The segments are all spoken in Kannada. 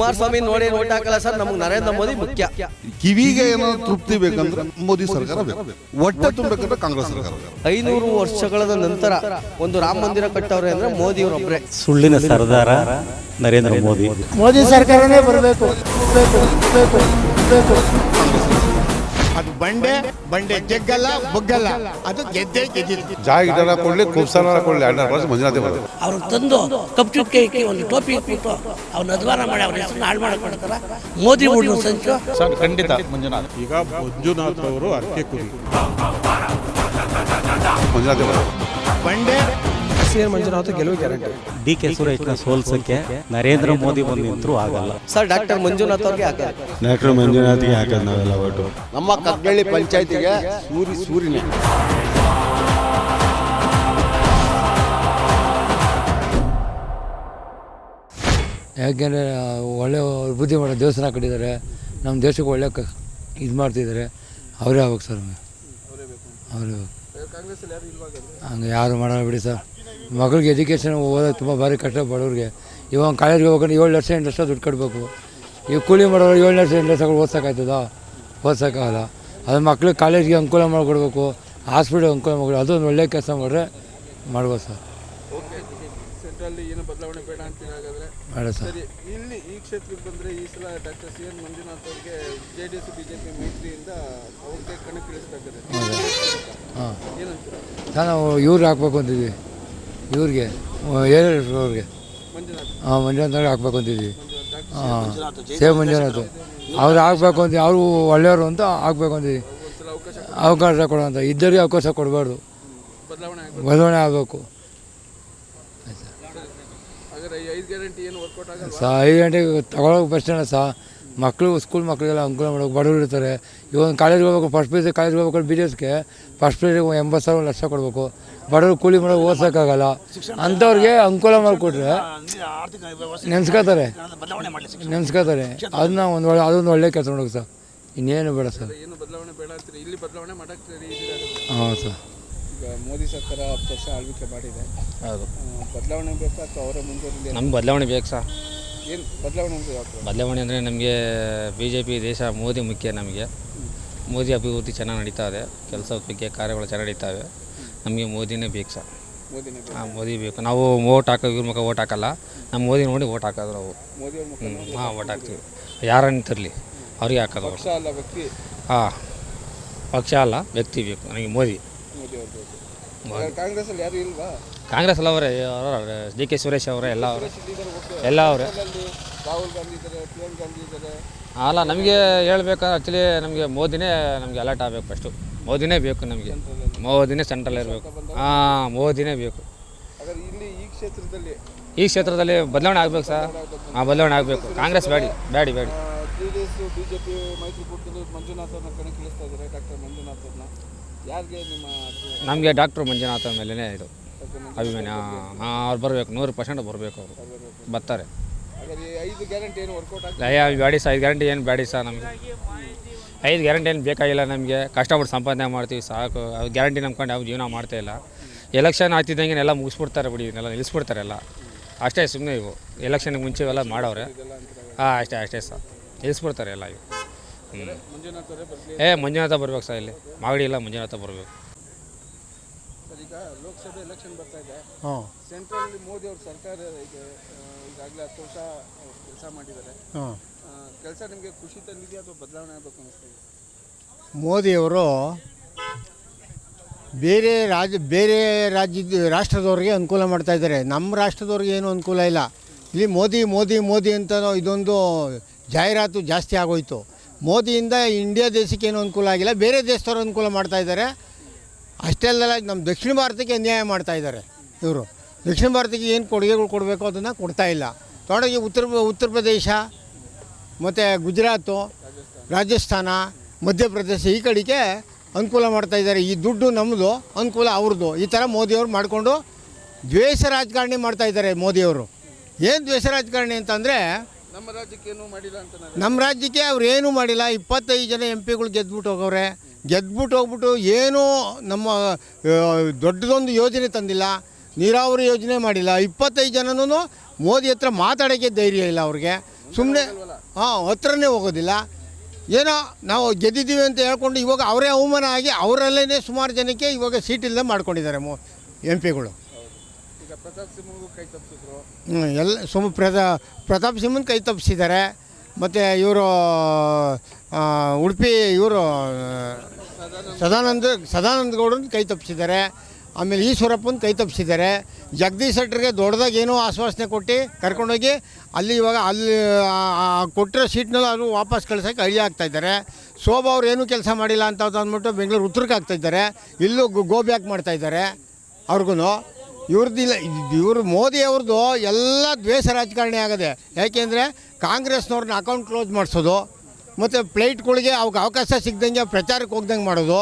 ಕುಮಾರಸ್ವಾಮಿ ನೋಡಿ ಓಟ್ ಹಾಕಲ್ಲ ಸರ್, ನಮಗೆ ನರೇಂದ್ರ ಮೋದಿ ಮುಖ್ಯ. ಕಿವಿಗೆ ಏನೋ ತೃಪ್ತಿ ಬೇಕಂದ್ರೆ ಮೋದಿ ಸರ್ಕಾರ ಬೇಕು, ಹೊಟ್ಟೆ ತುಂಬಬೇಕಂದ್ರೆ ಕಾಂಗ್ರೆಸ್ ಸರ್ಕಾರ. 500 ವರ್ಷಗಳ ನಂತರ ಒಂದು ರಾಮ ಮಂದಿರ ಕಟ್ಟವ್ರೆ ಅಂದ್ರೆ ಮೋದಿ ಅವರೊಬ್ಬರೇ. ಸುಳ್ಳಿನ ಸರ್ದಾರ ನರೇಂದ್ರ ಮೋದಿ. ಮೋದಿ ಸರ್ಕಾರನೇ ಬರಬೇಕು. ಅದು ಬಂಡೆ ಜಗ್ಗಲ್ಲ ಬಗ್ಗಲ್ಲ, ಅದು ಗೆದ್ದೇ ಗೆದ್ದಿತ್ತು. ಜಾಗ ಜನ ಕೊಡ್ಲಿ, ಕುಬ್ಸಾನ ಕೊಡ್ಲಿ, 2 ವರ್ಷ ಮಂಜುನಾಥೆ ಬರೋದು. ಅವ್ರು ತಂದು ಕಪ್ ಚುಕ್ಕೆ ಇಕ್ಕಿ ಒಂದು ಟೋಪಿ ಇಟ್ಬಿಟ್ಟು ಅವ್ನ ಅಧ್ವಾನ ಮಾಡಿ ಅವ್ರ ಹೆಸರನ್ನ ಹಾಳು ಮಾಡ್ಕೊಳ್ತಾರ. ಮೋದಿ ಊಟ ಸಂಚು ಸರ್ ಖಂಡಿತ ಮಂಜುನಾಥ್. ಈಗ ಮಂಜುನಾಥ್ ಅವರು ಅರ್ಕೆ ಕುರಿ ಮಂಜುನಾಥೆ ಬರೋದು. ಬಂಡೆ ಸಿಎಂ ಮಂಜುನಾಥ್ ಗೆಲುವು ಗ್ಯಾರಂಟಿ. ಡಿ.ಕೆ. ಸುರೇಶ್ನ ಸೋಲ್ಸಕ್ಕೆ ನರೇಂದ್ರ ಮೋದಿ ಬಂದು ನಿಂತರೂ ಆಗಲ್ಲ ಸರ್. ಡಾಕ್ಟರ್ ಮಂಜುನಾಥ್ ಅವ್ರಿಗೆ ಹಾಕಲ್ಲ. ಡಾಕ್ಟರ್ ಮಂಜುನಾಥ್ಗೆ ಹಾಕೋದು ನಾವೆಲ್ಲ ಓಟು. ನಮ್ಮ ಕಗ್ಗಳ್ಳಿ ಪಂಚಾಯತಿಗೆ ಸೂರಿನೇ. ಯಾಕೆಂದರೆ ಒಳ್ಳೆ ಬುದ್ಧಿ ಮಾಡೋ ದೇವಸ್ಥಾನ ಕಟ್ಟಿದ್ದಾರೆ, ನಮ್ಮ ದೇಶಕ್ಕೆ ಒಳ್ಳೆ ಇದು ಮಾಡ್ತಿದ್ದಾರೆ. ಅವರೇ ಆಗ್ಬೇಕು ಸರ್, ಅವರೇ ಹಂಗೆ ಯಾರು ಮಾಡೋಣ ಬಿಡಿ ಸರ್. ಮಗಳಿಗೆ ಎಜುಕೇಷನ್ ಓದೋದು ತುಂಬ ಭಾರಿ ಕಷ್ಟ ಬಡವ್ರಿಗೆ. ಇವಾಗ ಕಾಲೇಜ್ಗೆ ಹೋಗ್ಕೊಂಡು 7 ಲಕ್ಷ 8 ಲಕ್ಷ ದುಡ್ಡು ಕಟ್ಟಬೇಕು. ಈಗ ಕೂಲಿ ಮಾಡೋರು 7 ಲಕ್ಷ 8 ಲಕ್ಷಗಳು ಓದ್ಸೋಕ್ಕಾಯ್ತದ? ಓದ್ಸೋಕ್ಕಾಗಲ್ಲ. ಅದು ಮಕ್ಳಿಗೆ ಕಾಲೇಜ್ಗೆ ಅನುಕೂಲ ಮಾಡಿಕೊಡ್ಬೇಕು, ಹಾಸ್ಪಿಟಲ್ ಅನುಕೂಲ ಮಾಡಿಕೊಡ್ಬೇಕು. ಅದೊಂದು ಒಳ್ಳೆ ಕೆಲಸ ಮಾಡಿದ್ರೆ ಮಾಡ್ಬೋದು ಸರ್. ಸೆಂಟ್ರಲ್ಲಿ ಏನು ಬದಲಾವಣೆ ಬೇಡ ಅಂತೀರ ಹಾಗಾದ್ರೆ? ಬೇಡ ಸರ್. ಸರಿ, ಇಲ್ಲಿ ಈ ಕ್ಷೇತ್ರಕ್ಕೆ ಬಂದರೆ ಈ ಸಲ ಡಾಕ್ಟರ್ ಸಿ ಎನ್ ಮಂಜುನಾಥ್ ಅವರಿಗೆ JDS BJP ಮೈತ್ರಿಯಿಂದ ಅವ್ರಿಗೆ ಕಣಕ್ಕಿಳಿಸ್ತಾ ಇದ್ದಾರೆ. ಹಾಂ ಏನಂತೀರ? ಸರ್ ನಾವು ಇವ್ರಿಗೆ ಹಾಕ್ಬೇಕು ಅಂತಿದ್ವಿ, ಇವ್ರಿಗೆ ಅವ್ರಿಗೆ ಮಂಜುನಾಥ್ ಹಾಕ್ಬೇಕು ಅಂತಿದ್ವಿ. ಹಾಂ, ಸೇವ್ ಮಂಜುನಾಥ್ ಅವ್ರು ಹಾಕ್ಬೇಕು ಅಂತ, ಅವರು ಒಳ್ಳೆಯವರು ಅಂತ ಹಾಕ್ಬೇಕು ಅಂತಿದ್ವಿ. ಅವಕಾಶ ಕೊಡೋಂಥ ಇದ್ದರಿಗೆ ಅವಕಾಶ ಕೊಡಬಾರ್ದು, ಬದಲಾವಣೆ ಆಗಬೇಕು. ಸರ್ 5 ಗಂಟೆಗೆ ತಗೊಳ್ಳೋಕೆ ಪ್ರಶ್ನೆ ಸರ್. ಮಕ್ಕಳು ಸ್ಕೂಲ್ ಮಕ್ಕಳಿಗೆಲ್ಲ ಅನುಕೂಲ ಮಾಡೋಕೆ ಬಡವರು ಇರ್ತಾರೆ. ಇವಾಗ ಕಾಲೇಜ್ಗೆ ಹೋಗ್ಬೇಕು, ಫಸ್ಟ್ ಪಿ ಯು ಕಾಲೇಜ್ಗೆ ಹೋಗ್ಬೇಕು, BDSಗೆ ಫಸ್ಟ್ ಪೀರಿಯಡ್ಗೆ 80,000 ಲಕ್ಷ ಕೊಡಬೇಕು. ಬಡವರು ಕೂಲಿ ಮಾಡೋಕೆ ಓದ್ಸೋಕ್ಕಾಗಲ್ಲ. ಅಂಥವ್ರಿಗೆ ಅನುಕೂಲ ಮಾಡಿಕೊಟ್ರೆ ನೆನೆಸ್ಕೋತಾರೆ. ಅದೊಂದು ಒಳ್ಳೆ ಕೆಲಸ ಮಾಡೋಕೆ ಸರ್. ಇನ್ನೇನು ಬೇಡ ಸರ್. ಹಾಂ ಸರ್. ಈಗ ಮೋದಿ ಸರ್ಕಾರ 10 ವರ್ಷ ಆಳ್ವಿಕೆ ಮಾಡಿದೆ. ಹೌದು. ಬದಲಾವಣೆ ಬೇಕಾ ಅಥವಾ ಅವರ ಮುಂದುವರಿಲಿ? ನಮ್ಗೆ ಬದಲಾವಣೆ ಬೇಕು ಸರ್. ಏನು ಬದಲಾವಣೆ ಅಂದರೆ ಯಾವ? ಬದಲಾವಣೆ ಅಂದರೆ ನಮಗೆ BJP ದೇಶ ಮೋದಿ ಮುಖ್ಯ. ನಮಗೆ ಮೋದಿ ಅಭಿವೃದ್ಧಿ ಚೆನ್ನಾಗಿ ನಡೀತಾ ಇದೆ, ಕೆಲಸ ಬಗ್ಗೆ ಕಾರ್ಯಗಳು ಚೆನ್ನಾಗಿ ನಡೀತಾವೆ. ನಮಗೆ ಮೋದಿನೇ ಬೇಕು ಸರ್. ಹಾಂ, ಮೋದಿ ಬೇಕು. ನಾವು ಓಟ್ ಹಾಕೋ ಇವ್ರ ಮುಖ ಓಟ್ ಹಾಕಲ್ಲ, ನಮ್ಮ ಮೋದಿ ನೋಡಿ ಓಟ್ ಹಾಕೋದು ನಾವು. ಹಾಂ, ಓಟ್ ಹಾಕ್ತೀವಿ. ಯಾರನ್ನು ತರಲಿ ಅವ್ರಿಗೆ ಹಾಕೋದು. ಪಕ್ಷ ಅಲ್ಲ ವ್ಯಕ್ತಿ. ಹಾಂ, ಪಕ್ಷ ಅಲ್ಲ ವ್ಯಕ್ತಿ ಬೇಕು ನನಗೆ. ಮೋದಿ ಕಾಂಗ್ರೆಸ್ಸಲ್ಲಿ ಯಾರು ಇಲ್ವಾ? ಕಾಂಗ್ರೆಸ್ ಎಲ್ಲ ಅವರೇ, D.K. ಸುರೇಶ್ ಅವರೇ, ಎಲ್ಲ ಅವರೇ. ರಾಹುಲ್ ಗಾಂಧಿ ಇದ್ದಾರೆ, ಪ್ರಿಯಾಂಕ್ ಗಾಂಧಿ ಇದ್ದಾರೆ. ಅಲ್ಲ, ನಮಗೆ ಹೇಳ್ಬೇಕಾದ್ರೆ ಆ್ಯಕ್ಚುಲಿ ನಮಗೆ ಮೋದಿನೇ ನಮಗೆ ಅಲರ್ಟ್ ಆಗಬೇಕು. ಫಸ್ಟು ಮೋದಿನೇ ಬೇಕು ನಮಗೆ. ಮೋದಿನೇ ಸೆಂಟ್ರಲ್ ಇರಬೇಕು. ಹಾಂ, ಮೋದಿನೇ ಬೇಕು. ಹಾಗಾದ್ರೆ ಇಲ್ಲಿ ಈ ಕ್ಷೇತ್ರದಲ್ಲಿ ಬದಲಾವಣೆ ಆಗಬೇಕು ಸರ್. ಹಾಂ, ಬದಲಾವಣೆ ಆಗಬೇಕು. ಕಾಂಗ್ರೆಸ್ ಬೇಡಿ. JDS BJP ಮೈತ್ರಿಕೂಟದಲ್ಲಿ ಮಂಜುನಾಥ್ ಅವ್ರನ್ನ ಕಣಕ್ಕಿಳಿಸ್ತಾ ಇದ್ದಾರೆ, ಡಾಕ್ಟರ್ ಮಂಜುನಾಥ್ ಅವ್ರನ್ನ. ಯಾರಿಗೆ ನಿಮ್ಮ? ನಮಗೆ ಡಾಕ್ಟರ್ ಮಂಜುನಾಥ್ ಮೇಲೇ ಇದು ಅಭಿಮಾನಿ. ಹಾಂ, ಅವ್ರು ಬರಬೇಕು, 100% ಬರಬೇಕು. ಅವರು ಬರ್ತಾರೆ. 5 ಗ್ಯಾರಂಟಿ ಏನು ವರ್ಕೌಟ್ ಆಗ್ತದೆ? ಬೇಡಿ ಸರ್, 5 ಗ್ಯಾರಂಟಿ ಏನು ಬೇಡಿ ಸರ್. ನಮಗೆ 5 ಗ್ಯಾರಂಟಿ ಏನು ಬೇಕಾಗಿಲ್ಲ. ನಮಗೆ ಕಷ್ಟಪಟ್ಟು ಸಂಪಾದನೆ ಮಾಡ್ತೀವಿ ಸಾಕು. ಗ್ಯಾರಂಟಿ ನಂಬ್ಕೊಂಡು ಯಾವ ಜೀವನ ಮಾಡ್ತಾಯಿಲ್ಲ. ಎಲೆಕ್ಷನ್ ಆಗ್ತಿದ್ದಂಗೆ ಎಲ್ಲ ಮುಗಿಸ್ಬಿಡ್ತಾರೆ ಬಿಡಿ, ಇದನ್ನೆಲ್ಲ ನಿಲ್ಲಿಸ್ಬಿಡ್ತಾರೆ ಎಲ್ಲ. ಅಷ್ಟೇ, ಸುಮ್ಮನೆ ಇವು ಎಲೆಕ್ಷನ್ಗೆ ಮುಂಚೆ ಎಲ್ಲ ಮಾಡವ್ರೆ. ಹಾಂ, ಅಷ್ಟೇ ಸರ್, ನಿಲ್ಲಿಸ್ಬಿಡ್ತಾರೆ ಎಲ್ಲ ಇವು. ಮಂಜುನಾಥ ಬರ್ಬೇಕು ಸರ್. ಇಲ್ಲಿ ಮಾಗಡಿ ಇಲ್ಲ, ಮಂಜುನಾಥ ಬರಬೇಕು. ಈಗ ಲೋಕಸಭೆ ಎಲೆಕ್ಷನ್ ಬರ್ತಾ ಇದೆ. ಹಾಂ, ಸೆಂಟ್ರಲ್ಲಿ ಮೋದಿ ಅವ್ರ ಸರ್ಕಾರ ಈಗಾಗಲೇ 10 ವರ್ಷ ಕೆಲಸ ಮಾಡಿದ್ದಾರೆ. ಹಾಂ. ಕೆಲಸ ನಿಮಗೆ ಖುಷಿ ತಂದಿದೆಯಾ ಅಥವಾ ಬದಲಾವಣೆ ಆಗಬೇಕು ಅನ್ನಿಸ್ತಾ? ಮೋದಿಯವರು ಬೇರೆ ರಾಷ್ಟ್ರದವ್ರಿಗೆ ಅನುಕೂಲ ಮಾಡ್ತಾ ಇದ್ದಾರೆ. ನಮ್ಮ ರಾಷ್ಟ್ರದವ್ರಿಗೆ ಏನೂ ಅನುಕೂಲ ಇಲ್ಲ. ಇಲ್ಲಿ ಮೋದಿ ಅಂತ ಇದೊಂದು ಜಾಹೀರಾತು ಜಾಸ್ತಿ ಆಗೋಯ್ತು. ಮೋದಿಯಿಂದ ಇಂಡಿಯಾ ದೇಶಕ್ಕೆ ಏನೂ ಅನುಕೂಲ ಆಗಿಲ್ಲ, ಬೇರೆ ದೇಶದವ್ರು ಅನುಕೂಲ ಮಾಡ್ತಾಯಿದ್ದಾರೆ. ಅಷ್ಟೇ ಅಲ್ಲ, ನಮ್ಮ ದಕ್ಷಿಣ ಭಾರತಕ್ಕೆ ಅನ್ಯಾಯ ಮಾಡ್ತಾಯಿದ್ದಾರೆ ಇವರು. ದಕ್ಷಿಣ ಭಾರತಕ್ಕೆ ಏನು ಕೊಡುಗೆಗಳು ಕೊಡಬೇಕು ಅದನ್ನು ಕೊಡ್ತಾಯಿಲ್ಲ. ತೊಡಗಿ ಉತ್ತರ ಪ್ರದೇಶ ಮತ್ತು ಗುಜರಾತು, ರಾಜಸ್ಥಾನ, ಮಧ್ಯಪ್ರದೇಶ ಈ ಕಡೆಗೆ ಅನುಕೂಲ ಮಾಡ್ತಾಯಿದ್ದಾರೆ. ಈ ದುಡ್ಡು ನಮ್ಮದು, ಅನುಕೂಲ ಅವ್ರದ್ದು. ಈ ಥರ ಮೋದಿಯವರು ಮಾಡಿಕೊಂಡು ದ್ವೇಷ ರಾಜಕಾರಣಿ ಮಾಡ್ತಾಯಿದ್ದಾರೆ. ಮೋದಿಯವರು ಏನು ದ್ವೇಷ ರಾಜಕಾರಣಿ ಅಂತಂದರೆ, ನಮ್ಮ ರಾಜ್ಯಕ್ಕೆ ಏನೂ ಮಾಡಿಲ್ಲ ಅಂತ. ನಮ್ಮ ರಾಜ್ಯಕ್ಕೆ ಅವ್ರು ಏನೂ ಮಾಡಿಲ್ಲ. 25 ಜನ MP ಗಳು ಗೆದ್ಬಿಟ್ಟು ಹೋಗವ್ರೆ. ಹೋಗ್ಬಿಟ್ಟು ಏನೂ ನಮ್ಮ ದೊಡ್ಡದೊಂದು ಯೋಜನೆ ತಂದಿಲ್ಲ, ನೀರಾವರಿ ಯೋಜನೆ ಮಾಡಿಲ್ಲ. 25 ಜನನೂ ಮೋದಿ ಹತ್ರ ಮಾತಾಡೋಕ್ಕೆ ಧೈರ್ಯ ಇಲ್ಲ ಅವ್ರಿಗೆ. ಸುಮ್ಮನೆ ಹತ್ರನೇ ಹೋಗೋದಿಲ್ಲ. ಏನೋ ನಾವು ಗೆದ್ದಿದ್ದೀವಿ ಅಂತ ಹೇಳ್ಕೊಂಡು ಇವಾಗ ಅವರೇ ಅವಮಾನ ಆಗಿ ಅವರಲ್ಲೇ ಸುಮಾರು ಜನಕ್ಕೆ ಇವಾಗ ಸೀಟ್ ಇಲ್ಲದೆ ಮಾಡ್ಕೊಂಡಿದ್ದಾರೆ MP ಗಳು. ಈಗ ಪ್ರತಾಪ್ ಸಿಂಹಗೂ ಕೈ ತಪ್ಪಿಸಿದ್ರು. ಎಲ್ಲ ಪ್ರತಾಪ್ ಸಿಂಹನ ಕೈ ತಪ್ಪಿಸಿದ್ದಾರೆ. ಮತ್ತು ಇವರು ಉಡುಪಿ ಇವರು ಸದಾನಂದ ಗೌಡನ ಕೈ ತಪ್ಪಿಸಿದ್ದಾರೆ. ಆಮೇಲೆ ಈಶ್ವರಪ್ಪನ ಕೈ ತಪ್ಪಿಸಿದ್ದಾರೆ. ಜಗದೀಶ್ ಶೆಟ್ಟರ್ಗೆ ದೊಡ್ಡದಾಗಿ ಏನೋ ಆಶ್ವಾಸನೆ ಕೊಟ್ಟು ಕರ್ಕೊಂಡೋಗಿ ಇವಾಗ ಅಲ್ಲಿ ಕೊಟ್ಟಿರೋ ಸೀಟ್ನಲ್ಲಿ ಅವರು ವಾಪಸ್ ಕಳ್ಸೋಕ್ಕೆ ಅಳಿ ಆಗ್ತಾಯಿದ್ದಾರೆ. ಶೋಭಾ ಅವ್ರು ಏನೂ ಕೆಲಸ ಮಾಡಿಲ್ಲ ಅಂತ ಅಂದ್ಬಿಟ್ಟು ಬೆಂಗಳೂರು ಉತ್ತರಕ್ಕೆ ಆಗ್ತಾಯಿದ್ದಾರೆ. ಇಲ್ಲೂ ಗೋ ಬ್ಯಾಕ್ ಮಾಡ್ತಾಯಿದ್ದಾರೆ ಅವ್ರಿಗೂ. ಇವ್ರದ್ದಿಲ್ಲ, ಇವರು ಮೋದಿ ಅವ್ರದ್ದು ಎಲ್ಲ ದ್ವೇಷ ರಾಜಕಾರಣಿ ಆಗದೆ. ಯಾಕೆಂದರೆ ಕಾಂಗ್ರೆಸ್ನವ್ರನ್ನ ಅಕೌಂಟ್ ಕ್ಲೋಸ್ ಮಾಡಿಸೋದು, ಮತ್ತು ಫ್ಲೈಟ್ಗಳಿಗೆ ಅವಕಾಶ ಸಿಗ್ದಂಗೆ ಪ್ರಚಾರಕ್ಕೆ ಹೋಗ್ದಂಗೆ ಮಾಡೋದು,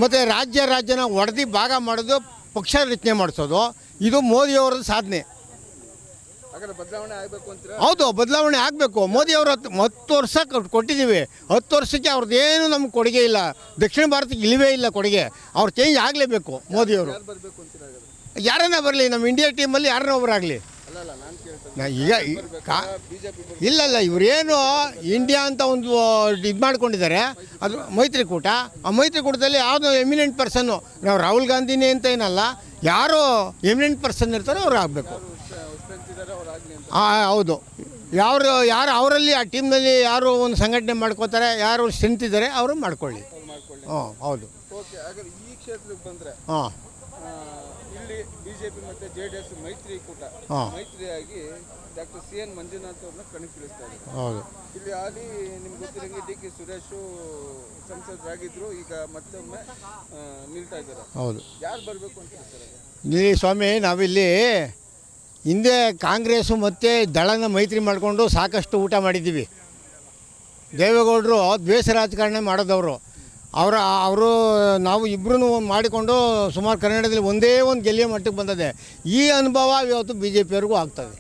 ಮತ್ತು ರಾಜ್ಯನ ಒಡೆದು ಭಾಗ ಮಾಡೋದು, ಪಕ್ಷ ರಚನೆ ಮಾಡಿಸೋದು, ಇದು ಮೋದಿಯವ್ರದ್ದು ಸಾಧನೆ. ಬದಲಾವಣೆ ಆಗಬೇಕು ಅಂತೀರಾ? ಹೌದು, ಬದಲಾವಣೆ ಆಗಬೇಕು. ಮೋದಿಯವರು 10 ವರ್ಷ ಕೊಟ್ಟಿದ್ದೀವಿ. 10 ವರ್ಷಕ್ಕೆ ಅವ್ರದ್ದೇನು ನಮ್ಗೆ ಕೊಡುಗೆ ಇಲ್ಲ. ದಕ್ಷಿಣ ಭಾರತಕ್ಕೆ ಇಲ್ಲವೇ ಇಲ್ಲ ಕೊಡುಗೆ. ಅವ್ರು ಚೇಂಜ್ ಆಗಲೇಬೇಕು ಮೋದಿಯವರು. ಬರಬೇಕು ಅಂತೀರಾ? ಯಾರನ್ನ ಬರಲಿ, ನಮ್ಮ ಇಂಡಿಯಾ ಟೀಮಲ್ಲಿ ಯಾರನ್ನ ಒಬ್ಬರಾಗಲಿ. ಈಗ ಇಲ್ಲ ಇವರೇನು ಇಂಡಿಯಾ ಅಂತ ಒಂದು ಇದು ಮಾಡ್ಕೊಂಡಿದ್ದಾರೆ, ಅದು ಮೈತ್ರಿಕೂಟ. ಆ ಮೈತ್ರಿಕೂಟದಲ್ಲಿ ಯಾವುದೋ ಎಮಿನೆಂಟ್ ಪರ್ಸನ್ನು, ನಾವು ರಾಹುಲ್ ಗಾಂಧಿನೇ ಅಂತ ಏನಲ್ಲ, ಯಾರು ಎಮಿನೆಂಟ್ ಪರ್ಸನ್ ಇರ್ತಾರೋ ಅವ್ರು ಆಗಬೇಕು. ಹೌದು, ಯಾರು ಅವರಲ್ಲಿ ಆ ಟೀಮ್ನಲ್ಲಿ ಯಾರು ಒಂದು ಸಂಘಟನೆ ಮಾಡ್ಕೋತಾರೆ, ಯಾರು ಸ್ಟ್ರೆಂತ್ ಇದ್ದಾರೆ ಅವರು ಮಾಡ್ಕೊಳ್ಳಿ. ಹೌದು. ಓಕೆ, ಹಾಗಾದ್ರೆ ಈ ಕ್ಷೇತ್ರಕ್ಕೆ ಬಂದರೆ ಇಲ್ಲಿ ಬಿಜೆಪಿ ಮತ್ತು JDS ಮೈತ್ರಿಕೂಟ ಮೈತ್ರಿಯಾಗಿ ಡಾಕ್ಟರ್ CN ಮಂಜುನಾಥ್ ಅವ್ರನ್ನ ಕಣಕ್ಕಿಳಿಸ್ತಾ ಇದ್ದಾರೆ. ಹೌದು. ಇಲ್ಲಿ ಆಗಿ ನಿಮ್ಗೆ ಗೊತ್ತಿರಂಗೆ DK ಸುರೇಶು ಸಂಸದರಾಗಿದ್ದರು, ಈಗ ಮತ್ತೊಮ್ಮೆ ನಿಲ್ತಾ ಇದ್ದಾರೆ. ಹೌದು. ಯಾರು ಬರಬೇಕು ಅಂತ ಸರ್? ಇಲ್ಲಿ ಸ್ವಾಮಿ, ನಾವಿಲ್ಲಿ ಹಿಂದೆ ಕಾಂಗ್ರೆಸ್ಸು ಮತ್ತು ದಳನ ಮೈತ್ರಿ ಮಾಡಿಕೊಂಡು ಸಾಕಷ್ಟು ಊಟ ಮಾಡಿದ್ದೀವಿ. ದೇವೇಗೌಡರು ದ್ವೇಷ ರಾಜಕಾರಣ ಮಾಡೋದವರು. ಅವರು ನಾವು ಇಬ್ಬರೂ ಮಾಡಿಕೊಂಡು ಸುಮಾರು ಕರ್ನಾಟಕದಲ್ಲಿ ಒಂದೇ ಒಂದು ಗೆಲ್ಲಿಯೋ ಮಟ್ಟಕ್ಕೆ ಬಂದದೆ. ಈ ಅನುಭವ ಇವತ್ತು BJPಯವ್ರಿಗೂ ಆಗ್ತದೆ.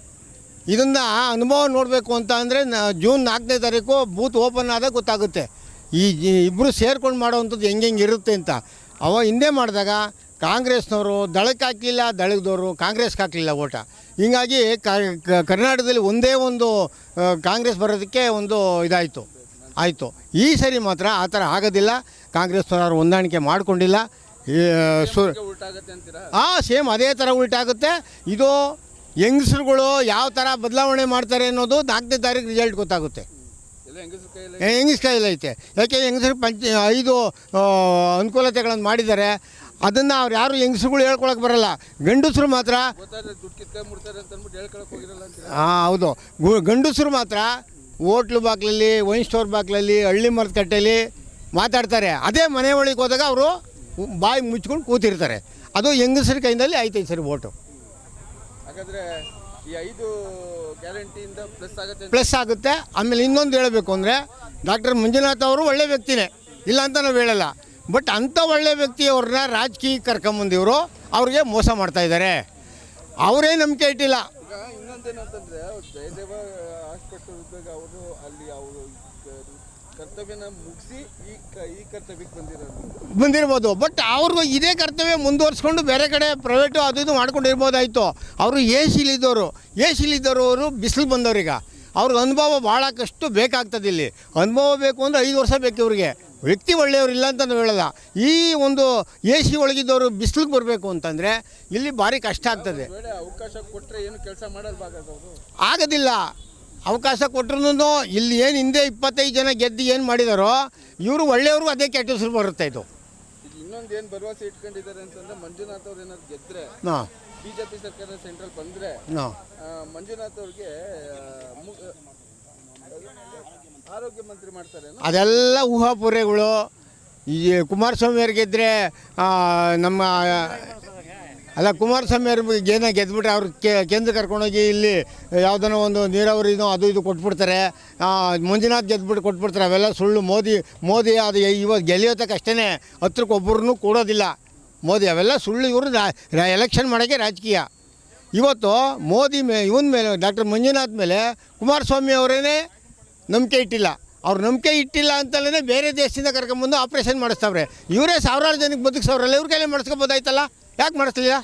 ಇದನ್ನು ಅನುಭವ ನೋಡಬೇಕು ಅಂತ ಅಂದರೆ ಜೂನ್ 4ನೇ ತಾರೀಕು ಬೂತ್ ಓಪನ್ ಆದಾಗ ಗೊತ್ತಾಗುತ್ತೆ ಈ ಇಬ್ಬರು ಸೇರ್ಕೊಂಡು ಮಾಡೋವಂಥದ್ದು ಹೆಂಗೆ ಇರುತ್ತೆ ಅಂತ. ಹಿಂದೆ ಮಾಡಿದಾಗ ಕಾಂಗ್ರೆಸ್ನವರು ದಳಕ್ಕೆ ಹಾಕಲಿಲ್ಲ, ದಳದವರು ಕಾಂಗ್ರೆಸ್ಗೆ ಹಾಕಲಿಲ್ಲ ಓಟ. ಹೀಗಾಗಿ ಕರ್ನಾಟಕದಲ್ಲಿ ಒಂದೇ ಒಂದು ಕಾಂಗ್ರೆಸ್ ಬರೋದಕ್ಕೆ ಒಂದು ಆಯಿತು. ಈ ಸರಿ ಮಾತ್ರ ಆ ಥರ ಆಗೋದಿಲ್ಲ. ಕಾಂಗ್ರೆಸ್ನವರು ಹೊಂದಾಣಿಕೆ ಮಾಡಿಕೊಂಡಿಲ್ಲ. ಸೇಮ್ ಅದೇ ಥರ ಉಲ್ಟಾಗುತ್ತೆ. ಇದು ಹೆಂಗಸರುಗಳು ಯಾವ ಥರ ಬದಲಾವಣೆ ಮಾಡ್ತಾರೆ ಅನ್ನೋದು 4ನೇ ತಾರೀಕು ರಿಸಲ್ಟ್ ಗೊತ್ತಾಗುತ್ತೆ. ಹೆಂಗಸ ಕೈಯಲ್ಲಿ ಐತೆ. ಯಾಕೆ ಹೆಂಗಸರು 5 ಅನುಕೂಲತೆಗಳನ್ನು ಮಾಡಿದ್ದಾರೆ. ಅದನ್ನು ಅವ್ರು ಯಾರು ಹೆಂಗಸರುಗಳು ಹೇಳ್ಕೊಳಕ್ಕೆ ಬರಲ್ಲ. ಗಂಡಸರು ಮಾತ್ರ ಹೌದು, ಗಂಡಸರು ಮಾತ್ರ ಹೋಟ್ಲು ಬಾಗ್ಲಲ್ಲಿ, ವೈನ್ ಸ್ಟೋರ್ ಬಾಗ್ಲಲ್ಲಿ, ಹಳ್ಳಿ ಮರದ ಕಟ್ಟೆಯಲ್ಲಿ ಮಾತಾಡ್ತಾರೆ. ಅದೇ ಮನೆ ಒಳಗೆ ಹೋದಾಗ ಅವರು ಬಾಯಿ ಮುಚ್ಕೊಂಡು ಕೂತಿರ್ತಾರೆ. ಅದು ಹೆಂಗಸರ ಕೈಯಲ್ಲಿ ಐತೈತೆ ಸರಿ ಓಟು. ಹಾಗಾದರೆ ಈ 5 ಗ್ಯಾರಂಟಿಯಿಂದ ಪ್ಲಸ್ ಆಗುತ್ತೆ. ಆಮೇಲೆ ಇನ್ನೊಂದು ಹೇಳಬೇಕು ಅಂದರೆ ಡಾಕ್ಟರ್ ಮಂಜುನಾಥ್ ಅವರು ಒಳ್ಳೆ ವ್ಯಕ್ತಿನೇ, ಇಲ್ಲ ಅಂತ ನಾವು ಹೇಳಲ್ಲ. ಬಟ್ ಅಂಥ ಒಳ್ಳೆ ವ್ಯಕ್ತಿಯವ್ರನ್ನ ರಾಜಕೀಯ ಕರ್ಕೊಂಬಂದಿವರು ಅವ್ರಿಗೆ ಮೋಸ ಮಾಡ್ತಾಯಿದ್ದಾರೆ. ಅವರೇ ನಂಬಿಕೆ ಇಟ್ಟಿಲ್ಲ. ಈಗ ಇನ್ನೊಂದೇನಂತಂದರೆ ಜಯದೇವ ಹಾಸ್ಪಿಟಲ್ ಇದ್ದಾಗ ಅವರು ಅಲ್ಲಿ ಅವರು ಕರ್ತವ್ಯನ ಮುಗಿಸಿ ಈ ಕರ್ತವ್ಯಕ್ಕೆ ಬಂದಿರ್ಬೋದು. ಬಟ್ ಅವ್ರಿಗೂ ಇದೇ ಕರ್ತವ್ಯ ಮುಂದುವರ್ಸ್ಕೊಂಡು ಬೇರೆ ಕಡೆ ಪ್ರೈವೇಟು ಅದು ಇದು ಮಾಡ್ಕೊಂಡಿರ್ಬೋದಾಯಿತು. ಅವರು ಎ ಸಿಲಿದ್ದವರು ಅವರು ಬಿಸಿಲು ಬಂದವ್ರೀಗ ಅವ್ರಿಗೆ ಅನುಭವ ಭಾಳಷ್ಟು ಬೇಕಾಗ್ತದೆ. ಇಲ್ಲಿ ಅನುಭವ ಬೇಕು ಅಂದರೆ 5 ವರ್ಷ ಬೇಕು ಇವ್ರಿಗೆ. ವ್ಯಕ್ತಿ ಒಳ್ಳೆಯವರು ಇಲ್ಲ ಅಂತ ನಾವು ಹೇಳೋಲ್ಲ. ಈ ಒಂದು AC ಒಳಗಿದ್ದವರು ಬಿಸಿಲಿಗೆ ಬರಬೇಕು ಅಂತಂದರೆ ಇಲ್ಲಿ ಭಾರಿ ಕಷ್ಟ ಆಗ್ತದೆ. ಅವಕಾಶ ಕೊಟ್ಟರೆ ಏನು ಕೆಲಸ ಆಗೋದಿಲ್ಲ. ಅವಕಾಶ ಕೊಟ್ಟರು ಇಲ್ಲಿ ಏನು ಹಿಂದೆ 25 ಜನ ಗೆದ್ದು ಏನು ಮಾಡಿದಾರೋ ಇವರು ಒಳ್ಳೆಯವರು ಅದೇ ಕೆಟ್ಟ ಹೆಸರು ಬರುತ್ತೆ. ಇದು ಇನ್ನೊಂದು ಏನು ಭರವಸೆ ಇಟ್ಕೊಂಡಿದ್ದಾರೆ ಅಂತಂದರೆ ಮಂಜುನಾಥ್ ಅವ್ರು ಏನಾದ್ರು ಗೆದ್ದರೆ ಬಿಜೆಪಿ ಸರ್ಕಾರ ಸೆಂಟ್ರಲ್ ಬಂದರೆ ಮಂಜುನಾಥ್ ಅವ್ರಿಗೆ ಆರೋಗ್ಯ ಮಂತ್ರಿ ಮಾಡ್ತಾರೆ. ಅದೆಲ್ಲ ಊಹಾಪೂರೆಗಳು. ಈ ಕುಮಾರಸ್ವಾಮಿ ಅವ್ರು ಗೆದ್ದರೆ ನಮ್ಮ ಕುಮಾರಸ್ವಾಮಿ ಅವ್ರಿಗೆ ಏನೋ ಗೆದ್ಬಿಟ್ರೆ ಅವ್ರು ಕೇಂದ್ರ ಕರ್ಕೊಂಡೋಗಿ ಇಲ್ಲಿ ಯಾವುದನ್ನೋ ಒಂದು ನೀರಾವರಿನೋ ಅದು ಇದು ಕೊಟ್ಬಿಡ್ತಾರೆ. ಮಂಜುನಾಥ್ ಗೆದ್ಬಿಟ್ಟು ಕೊಟ್ಬಿಡ್ತಾರೆ. ಅವೆಲ್ಲ ಸುಳ್ಳು. ಮೋದಿ ಅದು ಇವಾಗ ಗೆಲ್ಲಿಯೋತಕ್ಕೆ ಅಷ್ಟೇ, ಹತ್ರಕ್ಕೆ ಒಬ್ಬರನ್ನೂ ಕೊಡೋದಿಲ್ಲ ಮೋದಿ. ಅವೆಲ್ಲ ಸುಳ್ಳು. ಇವರು ಎಲೆಕ್ಷನ್ ಮಾಡೋಕ್ಕೆ ರಾಜಕೀಯ. ಇವತ್ತು ಮೋದಿ ಇವನ ಮೇಲೆ ಡಾಕ್ಟರ್ ಮಂಜುನಾಥ್ ಮೇಲೆ ಕುಮಾರಸ್ವಾಮಿ ಅವರೇ ನಂಬಿಕೆ ಇಟ್ಟಿಲ್ಲ. ಅವ್ರು ನಂಬಿಕೆ ಇಟ್ಟಿಲ್ಲ ಅಂತಲೇ ಬೇರೆ ದೇಶದಿಂದ ಕರ್ಕೊಂಬಂದು ಆಪ್ರೇಷನ್ ಮಾಡಿಸ್ತಾವ್ರೆ. ಇವರೇ ಸಾವಿರಾರು ಜನಕ್ಕೆ ಬದುಕಿಸೋರಲ್ಲ, ಇವ್ರ ಕೈಲೇ ಮಾಡಿಸ್ಕೊಬೋದಾಯ್ತಲ್ಲ, ಯಾಕೆ ಮಾಡಿಸ್ಲಿಲ್ಲ?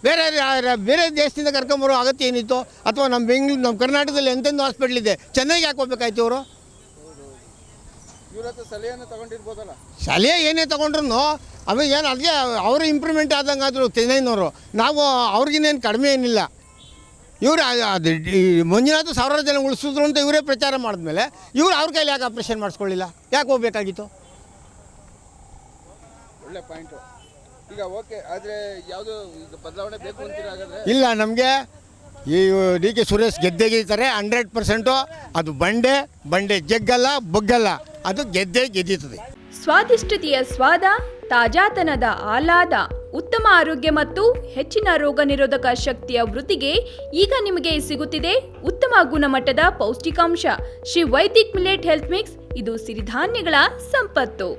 ಬೇರೆ ದೇಶದಿಂದ ಕರ್ಕೊಂಬರೋ ಅಗತ್ಯ ಏನಿತ್ತು? ಅಥವಾ ನಮ್ಮ ಕರ್ನಾಟಕದಲ್ಲಿ ಎಂತೆಂದು ಹಾಸ್ಪಿಟ್ಲ್ ಇದೆ, ಚೆನ್ನೈಗೆ ಯಾಕೆ ಹೋಗ್ಬೇಕಾಯ್ತು ಅವರು? ಇವ್ರ ಹತ್ರ ಸಲಹೆಯನ್ನು ತಗೊಂಡಿರ್ಬೋದಲ್ಲ. ಸಲಹೆ ಏನೇ ತೊಗೊಂಡ್ರು ಅವಾಗ ಏನು ಅದಕ್ಕೆ ಅವರು ಇಂಪ್ರೂವ್ಮೆಂಟ್ ಆದಂಗೆ ಆದರು ಚೆನ್ನೈನವರು. ನಾವು ಅವ್ರಿಗಿನ್ನೇನು ಕಡಿಮೆ ಏನಿಲ್ಲ. ಇವರು ಅದು ಮಂಜುನಾಥ ಸಾವಿರಾರು ಜನ ಉಳಿಸಿದ್ರು ಅಂತ ಇವರೇ ಪ್ರಚಾರ ಮಾಡಿದ್ಮೇಲೆ ಇವರು ಅವ್ರ ಕೈಲಿ ಯಾಕೆ ಆಪ್ರೇಷನ್ ಮಾಡಿಸ್ಕೊಳ್ಳಿಲ್ಲ? ಯಾಕೆ ಹೋಗ್ಬೇಕಾಗಿತ್ತು? ಒಳ್ಳೆ ಪಾಯಿಂಟು. ಈಗ ಓಕೆ, ಆದರೆ ಯಾವುದು ಈಗ ಬದಲಾವಣೆ ಬೇಕು ಅಂತೀರಾ ಹಾಗಾದ್ರೆ? ಇಲ್ಲ, ನಮಗೆ ಈ ಡಿ.ಕೆ. ಸುರೇಶ್ ಗೆದ್ದೇ ಗೆದ್ದಿದ್ದಾರೆ 100%. ಅದು ಬಂಡೆ ಜಗ್ಗಲ್ಲ ಬಗ್ಗಲ್ಲ, ಅದು ಗೆದ್ದಿತದೆ. ಸ್ವಾದಿಷ್ಟತೆಯ ಸ್ವಾದ, ತಾಜಾತನದ ಆಹ್ಲಾದ, ಉತ್ತಮ ಆರೋಗ್ಯ ಮತ್ತು ಹೆಚ್ಚಿನ ರೋಗ ನಿರೋಧಕ ಶಕ್ತಿಯ ವೃದ್ಧಿಗೆ ಈಗ ನಿಮಗೆ ಸಿಗುತ್ತಿದೆ ಉತ್ತಮ ಗುಣಮಟ್ಟದ ಪೌಷ್ಟಿಕಾಂಶ Shri Vaidik millet health mix. ಇದು ಸಿರಿಧಾನ್ಯಗಳ ಸಂಪತ್ತು.